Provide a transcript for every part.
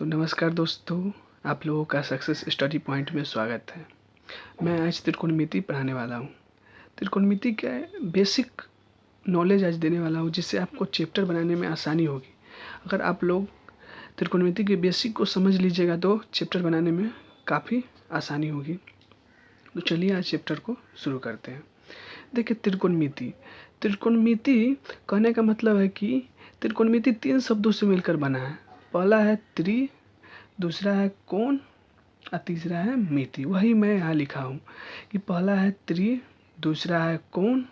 तो नमस्कार दोस्तों, आप लोगों का सक्सेस स्टडी पॉइंट में स्वागत है। मैं आज त्रिकोणमिति पढ़ाने वाला हूँ। त्रिकोणमिति के बेसिक नॉलेज आज देने वाला हूँ, जिससे आपको चैप्टर बनाने में आसानी होगी। अगर आप लोग त्रिकोणमिति के बेसिक को समझ लीजिएगा तो चैप्टर बनाने में काफ़ी आसानी होगी। तो चलिए आज चैप्टर को शुरू करते हैं। देखिए, त्रिकोणमिति कहने का मतलब है कि त्रिकोणमिति 3 शब्दों से मिलकर बना है। पहला है त्रि, दूसरा है कोण और तीसरा है मिति। वही मैं यहाँ लिखा हूँ कि पहला है त्रि, दूसरा है कोण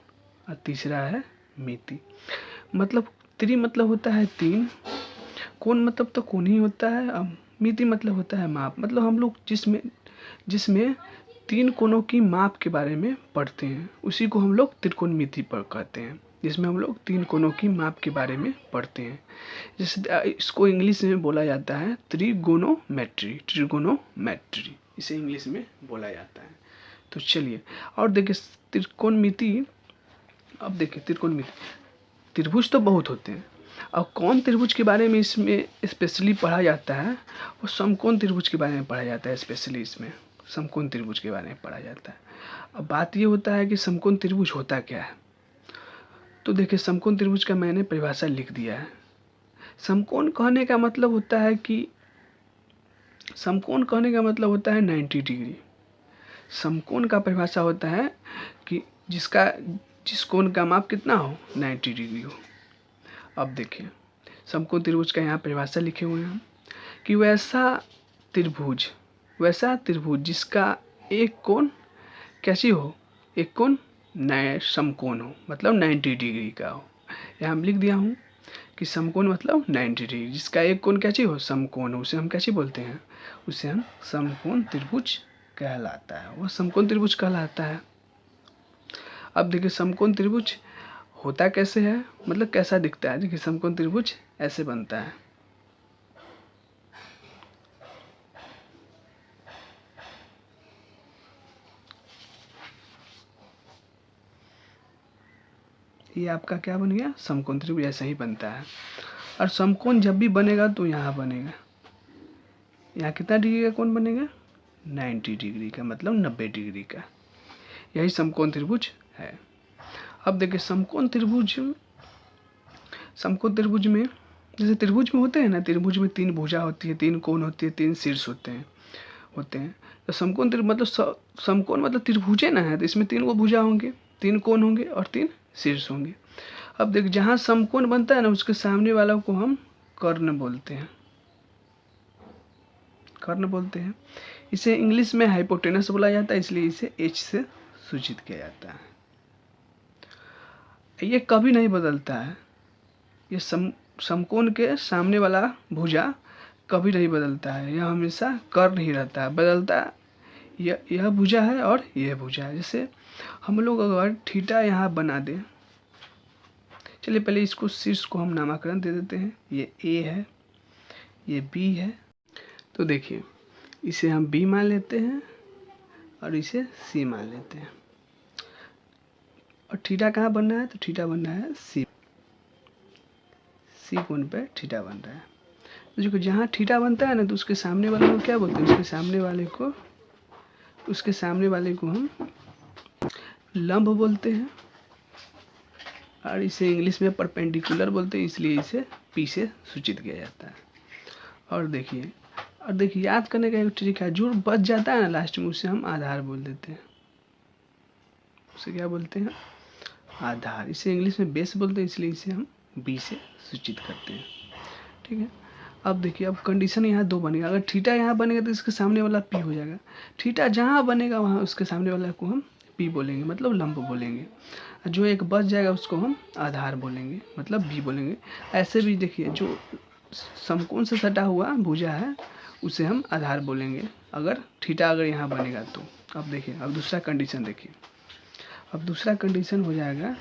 और तीसरा है मिति। मतलब त्रि मतलब होता है 3, कोण मतलब तो कोण ही होता है, अब मिति मतलब होता है माप। मतलब हम लोग जिसमें 3 कोणों की माप के बारे में पढ़ते हैं, उसी को हम लोग त्रिकोणमिति पर कहते हैं, जिसमें हम लोग 3 कोणों की माप के बारे में पढ़ते हैं। जैसे इसको इंग्लिश में बोला जाता है ट्रिगोनोमेट्री, इसे इंग्लिश में बोला जाता है। तो चलिए और देखिए त्रिकोणमिति। अब देखिए त्रिकोणमिति, त्रिभुज तो बहुत होते हैं। अब कौन त्रिभुज के बारे में इसमें स्पेशली पढ़ा जाता है, वो समकोण त्रिभुज के बारे में पढ़ा जाता है। स्पेशली इसमें समकोण त्रिभुज के बारे में पढ़ा जाता है। अब बात ये होता है कि समकोण त्रिभुज होता क्या है। तो देखिए, समकोण त्रिभुज का मैंने परिभाषा लिख दिया है। समकोण कहने का मतलब होता है 90 डिग्री। समकोण का परिभाषा होता है कि जिस कोण का माप कितना हो, 90 डिग्री हो। अब देखिए, समकोण त्रिभुज का यहाँ परिभाषा लिखे हुए हैं कि वैसा त्रिभुज जिसका एक कोण कैसी हो, एक कोण समकोण हो, मतलब 90 डिग्री का हो। यहाँ हम लिख दिया हूँ कि समकोण मतलब 90 डिग्री, जिसका एक कोण कैसी हो, समकोण हो, उसे हम कैसे बोलते हैं, उसे हम समकोण त्रिभुज कहलाता है। वह समकोण त्रिभुज कहलाता है। अब देखिए, समकोण त्रिभुज होता कैसे है, मतलब कैसा दिखता है। देखिए, समकोण त्रिभुज ऐसे बनता है। ये आपका क्या बन गया, समकोण त्रिभुज ऐसा ही बनता है। और समकोण जब भी बनेगा तो यहाँ बनेगा, यहाँ कितना डिग्री का कोण बनेगा, 90 डिग्री का, मतलब 90 डिग्री का। यही समकोण त्रिभुज है। अब देखिए, समकोण त्रिभुज में जैसे त्रिभुज में होते हैं ना, त्रिभुज में 3 भुजा होती है, 3 कोण होती है, 3 शीर्ष होते हैं। तो समकोण त्रिभुज मतलब समकोण मतलब त्रिभुजे ना है, तो इसमें 3 भुजा होंगे, 3 कोण होंगे और 3 शीर्ष होंगे। अब देख, जहाँ समकोण बनता है ना, उसके सामने वाला को हम कर्ण बोलते हैं। इसे इंग्लिश में हाइपोटेनस बोला जाता है, इसलिए इसे H से सूचित किया जाता है। ये कभी नहीं बदलता है। ये समकोण के सामने वाला भुजा कभी नहीं बदलता है, यह हमेशा कर्ण ही रहता है। बदलता यह भुजा है और यह भुजा है। जैसे हम लोग अगर थीटा यहाँ बना दें, चलिए पहले इसको शीर्ष को हम नामकरण दे देते हैं। ये A है, ये B है। तो देखिए, इसे हम B मान लेते हैं और इसे C मान लेते हैं। और थीटा कहाँ बन रहा है, तो थीटा बन रहा है C कोण पे थीटा बन रहा है। तो जो जहाँ थीटा बनता है ना, तो उसके सामने वाले को क्या बोलते हैं, उसके सामने वाले को हम लंब बोलते हैं, और इसे इंग्लिश में परपेंडिकुलर बोलते हैं, इसलिए इसे P से सूचित किया जाता है। और देखिए याद करने का एक तरीका है, जो बच जाता है ना लास्ट में, उसे हम आधार बोल देते हैं। उसे क्या बोलते हैं, आधार। इसे इंग्लिश में बेस बोलते हैं, इसलिए इसे हम B से सूचित करते हैं। ठीक है। अब देखिए, अब कंडीशन यहाँ 2 बनेगा। अगर थीटा यहाँ बनेगा तो इसके सामने वाला P हो जाएगा। थीटा जहाँ बनेगा वहाँ उसके सामने वाला को हम P बोलेंगे, मतलब लंब बोलेंगे। जो एक बच जाएगा उसको हम आधार बोलेंगे, मतलब B बोलेंगे। ऐसे भी देखिए, जो समकोण से सटा हुआ भुजा है उसे हम आधार बोलेंगे, अगर थीटा यहाँ बनेगा तो। अब देखिए, अब दूसरा कंडीशन देखिए। अब दूसरा कंडीशन हो जाएगा,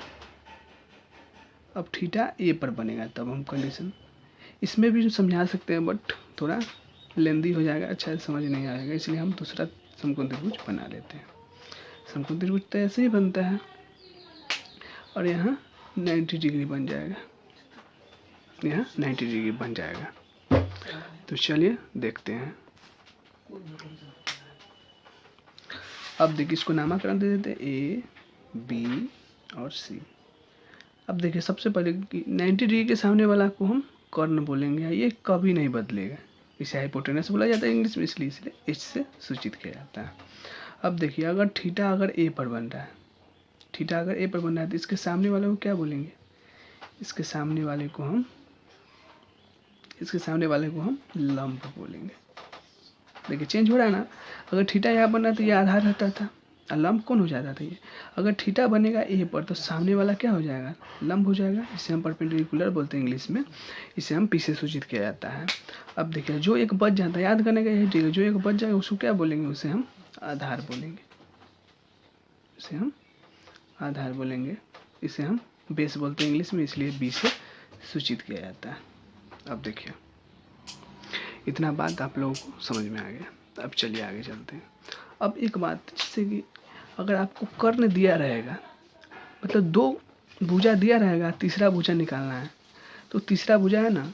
अब थीटा A पर बनेगा, तब हम कंडीशन इसमें भी समझा सकते हैं, बट थोड़ा लेंदी हो जाएगा, अच्छा समझ नहीं आएगा, इसलिए हम दूसरा समकोण त्रिभुज बना लेते हैं। समकोण त्रिभुज तो ऐसे ही बनता है, और यहाँ 90 डिग्री बन जाएगा, यहाँ 90 डिग्री बन जाएगा। तो चलिए देखते हैं। अब देखिए इसको नामकरण दे देते ए बी और सी। अब देखिए सबसे पहले 90 डिग्री के सामने वाला को हम कर्ण बोलेंगे, ये कभी नहीं बदलेगा। इसे हाइपोटेनस बोला जाता है इंग्लिश में, इसलिए एच से सूचित किया जाता है। अब देखिए अगर थीटा अगर ए पर बन रहा है, थीटा अगर ए पर बन रहा है तो इसके सामने वाले को क्या बोलेंगे, इसके सामने वाले को हम लंब बोलेंगे। देखिए चेंज हो रहा है ना, अगर थीटा यहाँ बन रहा तो ये आधार रहता था, लंब कौन हो जाता था ये। अगर थीटा बनेगा ए पर तो सामने वाला क्या हो जाएगा, लंब हो जाएगा। इसे हम परपेंडिकुलर बोलते हैं इंग्लिश में, इसे हम पी से सूचित किया जाता है। अब देखिए जो एक बच जाता है, याद करने का यही ठीक है, जो एक बच जाएगा उसको क्या बोलेंगे, उसे हम आधार बोलेंगे, इसे हम आधार बोलेंगे। इसे हम बेस बोलते हैं इंग्लिश में, इसलिए बी से सूचित किया जाता है। अब देखिए इतना बात आप लोगों को समझ में आ गया। अब चलिए आगे चलते हैं। अब एक बात, जैसे कि अगर आपको कर्ण दिया रहेगा, मतलब दो भुजा दिया रहेगा, तीसरा भुजा निकालना है, तो तीसरा भुजा है ना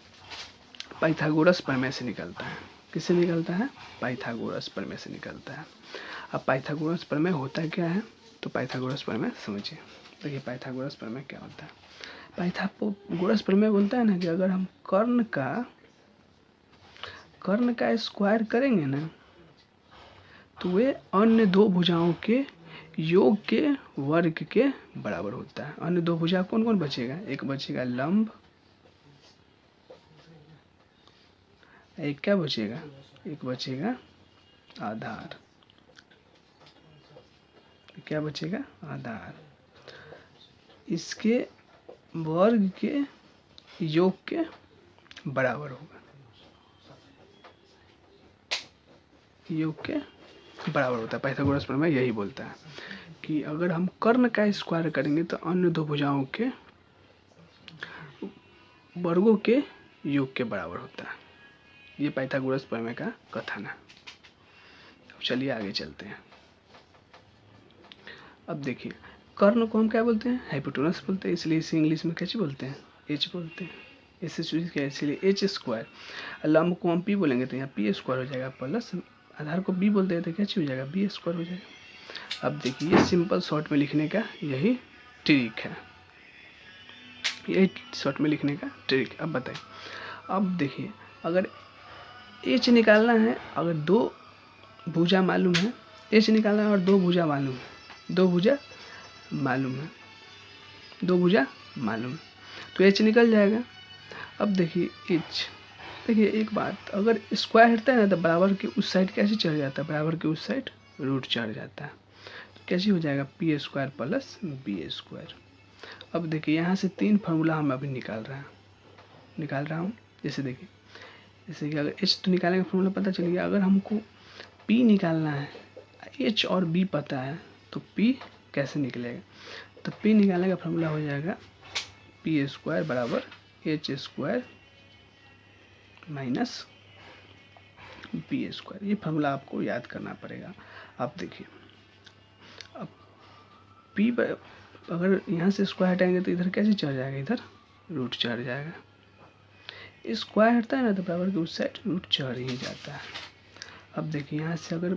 पाइथागोरस प्रमेय से निकलता है। किससे निकलता है, पाइथागोरस प्रमेय से निकलता है। अब पाइथागोरस प्रमेय होता क्या है, तो पाइथागोरस प्रमेय समझिए। देखिए पाइथागोरस प्रमेय क्या होता है। पाइथागोरस प्रमेय बोलता है ना कि अगर हम कर्ण का स्क्वायर करेंगे ना, तो वे अन्य दो भुजाओं के योग के वर्ग के बराबर होता है। अन्य दो भुजा कौन कौन बचेगा, एक बचेगा लंब, एक क्या बचेगा, एक बचेगा आधार। क्या बचेगा, आधार। इसके वर्ग के योग के बराबर होगा, योग के बराबर होता है। पाइथागोरस प्रमेय यही बोलता है कि अगर हम कर्ण का स्क्वायर करेंगे तो अन्य दो भुजाओं के वर्गों के योग के बराबर होता है। ये पाइथागोरस प्रमेय का कथन है। अब चलिए आगे चलते हैं। अब देखिए कर्ण को हम क्या बोलते हैं, हाइपोटेनस बोलते हैं, इसलिए इसे इंग्लिश में कैसे बोलते हैं, एच बोलते हैं। इससे सूचित किया इसलिए एच स्क्वायर। लंब को हम पी बोलेंगे तो यहाँ पी स्क्वायर हो जाएगा, प्लस आधार को बी बोलते हैं तो क्या हो जाएगा, बी स्क्वायर हो जाएगा। अब देखिए ये सिंपल शॉर्ट में लिखने का यही ट्रिक है, यही शॉर्ट में लिखने का ट्रिक। अब बताइए, अब देखिए अगर एच निकालना है, अगर दो भुजा मालूम है, एच निकालना है और दो भुजा मालूम है, दो भुजा मालूम है तो एच निकल जाएगा। अब देखिए एच, देखिए एक बात, अगर स्क्वायर हटता है ना तो बराबर के उस साइड कैसे चढ़ जाता है, बराबर के उस साइड रूट चढ़ जाता है, तो कैसे हो जाएगा, P square plus B square. अब देखिए यहाँ से तीन फार्मूला हम अभी निकाल रहा हूँ। जैसे देखिए, जैसे कि अगर एच तो निकालने का फार्मूला पता चल गया, अगर हमको पी निकालना है, एच और बी पता है, तो पी कैसे निकलेगा, तो पी निकालने का फार्मूला हो जाएगा पी स्क्वायर बराबर H square minus B square. ये फार्मूला आपको याद करना पड़ेगा। आप देखिए अब पी अगर यहाँ से स्क्वायर हटाएंगे तो इधर कैसे चढ़ जाएगा, इधर रूट चढ़ जाएगा। स्क्वायर हटता है ना तो बराबर के उस साइड रूट चढ़ ही जाता है। अब देखिए यहाँ से अगर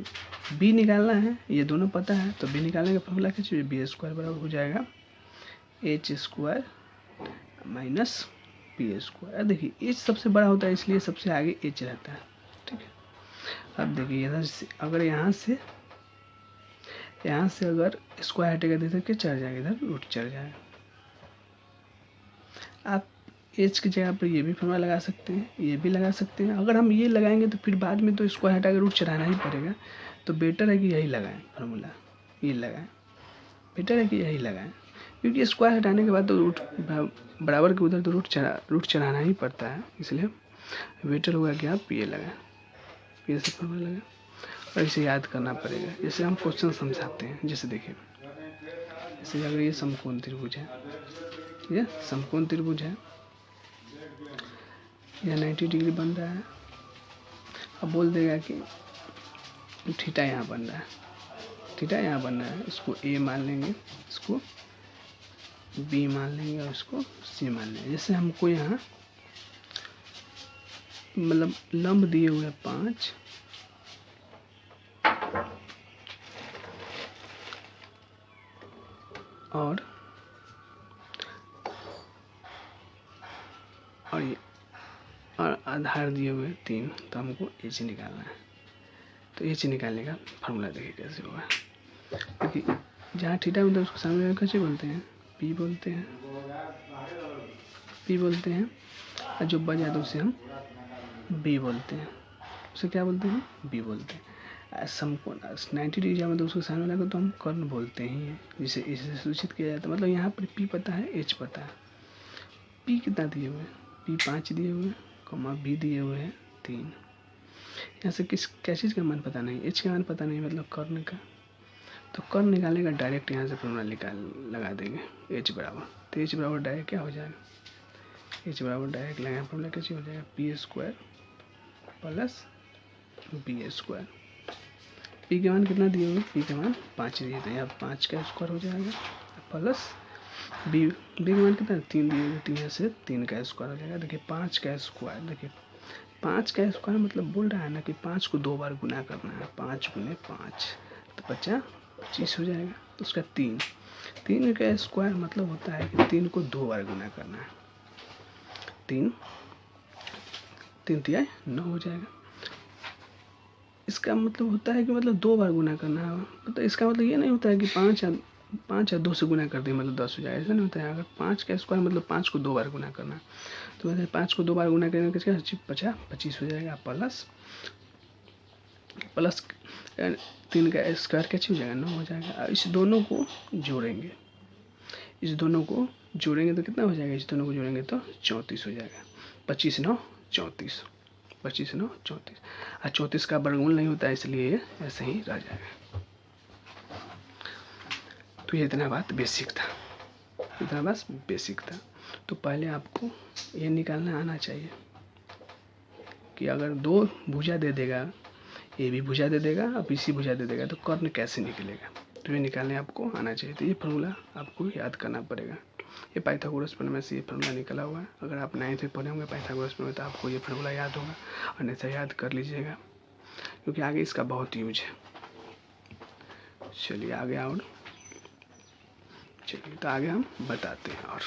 b निकालना है, ये दोनों पता है, तो b निकालने का फॉर्मूला क्या चाहिए, बी स्क्वायर बराबर हो जाएगा H square minus P square. देखिए एच सबसे बड़ा होता है इसलिए सबसे आगे एच रहता है, ठीक है। अब देखिए इधर से अगर यहाँ से अगर स्क्वायर हटेगा तो इधर क्या चढ़ जाएगा, इधर रूट चढ़ जाएगा। आप एच की जगह पर ये भी फॉर्मूला लगा सकते हैं, ये भी लगा सकते हैं। अगर हम ये लगाएंगे तो फिर बाद में तो स्क्वायर हटा के रूट चढ़ाना ही पड़ेगा, तो बेटर है कि यही लगाएं फार्मूला, ये लगाएं, बेटर है कि यही लगाएं, क्योंकि स्क्वायर हटाने के बाद तो रूट बराबर के उधर तो रूट चढ़ाना ही पड़ता है, इसलिए बेटर होगा कि आप ये लगाएं, ये से फॉर्मूला लगाएं और इसे याद करना पड़ेगा। जैसे हम क्वेश्चन समझाते हैं, जैसे देखिए, जैसे अगर ये समकोण त्रिभुज है, ये समकोण त्रिभुज है, यह 90 डिग्री बन रहा है। अब बोल देगा कि थीटा यहाँ बन रहा है, थीटा यहाँ बन रहा है, इसको ए मान लेंगे, इसको बी मान लेंगे और इसको सी मान लेंगे। जैसे हमको यहाँ मतलब लंब दिए हुए 5 और ये और आधार दिए हुए 3, तो हमको एच निकालना है। तो एच निकालने का फार्मूला देखिए कैसे होगा। देखिए जहाँ थीटा मतलब उसको सामने कैसे बोलते हैं, पी बोलते हैं, पी बोलते हैं, और जो बच जाता है उसे हम बी बोलते हैं। उसे क्या बोलते हैं, बी बोलते हैं। समकोण 90 डिग्री मतलब उसको सामने लगा तो हम कर्ण बोलते हैं, जिसे इससे सूचित किया जाता है। मतलब यहाँ पर पी पता है, एच पता है। पी कितना दिए हुए हैं, पी 5 दिए हुए हैं, कॉमा बी दिए हुए हैं 3। यहाँ से क्या चीज़ का मान पता नहीं, एच का मान पता नहीं, मतलब कर्ण का। तो कर्ण निकालने का डायरेक्ट यहाँ से फॉर्मूला लगा देंगे एच बराबर। तो एच बराबर डायरेक्ट क्या हो जाएगा, एच बराबर डायरेक्ट लगाए फॉर्मूला कैसे हो जाएगा, P square plus B square. P के मान कितना दिए हुए, पी के मान 5 दिए थे, यहाँ 5 का स्क्वायर हो जाएगा प्लस बी के मान कितना 3 दिए हुए, 3 से 3 का स्क्वायर हो जाएगा। देखिए 5 का स्क्वायर, देखिए 5 का स्क्वायर मतलब बोल रहा है ना कि 5 को 2 बार गुना करना है, 5 गुने 5 तो 25 हो जाएगा। तो उसका 3 का स्क्वायर मतलब होता है कि 3 को 2 बार गुना करना है, 3 3 9 हो जाएगा। इसका मतलब होता है कि मतलब 2 बार गुना करना है। मतलब इसका मतलब ये नहीं होता है कि 5 या 2 से गुना कर दें मतलब 10 हो जाएगा, ऐसा नहीं होता है। अगर 5 का स्क्वायर मतलब 5 को 2 बार गुना करना है, तो मतलब 5 को 2 बार गुना करने का क्या 25 हो जाएगा प्लस 3 का स्क्वायर कैसे हो जाएगा 9 हो जाएगा। इस दोनों को जोड़ेंगे, इस दोनों को जोड़ेंगे तो कितना हो जाएगा, इस दोनों को जोड़ेंगे तो 34 हो जाएगा। 25 9 34, 25 9 34, और 34 का वर्गमूल नहीं होता है, इसलिए ये ऐसे ही रह जाएगा। तो ये इतना बात बेसिक था, इतना बस बेसिक था। तो पहले आपको ये निकालना आना चाहिए कि अगर 2 भुजा दे देगा, ए भी भुजा दे देगा और बी सी भुजा दे देगा, तो कर्ण कैसे निकलेगा, तो ये निकालने आपको आना चाहिए। तो ये फार्मूला आपको याद करना पड़ेगा। ये पाइथागोरस प्रमेय से ये फार्मूला निकला हुआ है। अगर आप 9th में पढ़े होंगे पाइथागोरस प्रमेय तो आपको ये फार्मूला याद होगा, अन्यथा याद कर लीजिएगा क्योंकि आगे इसका बहुत यूज है। चलिए आगे और चलिए तो आगे हम बताते हैं और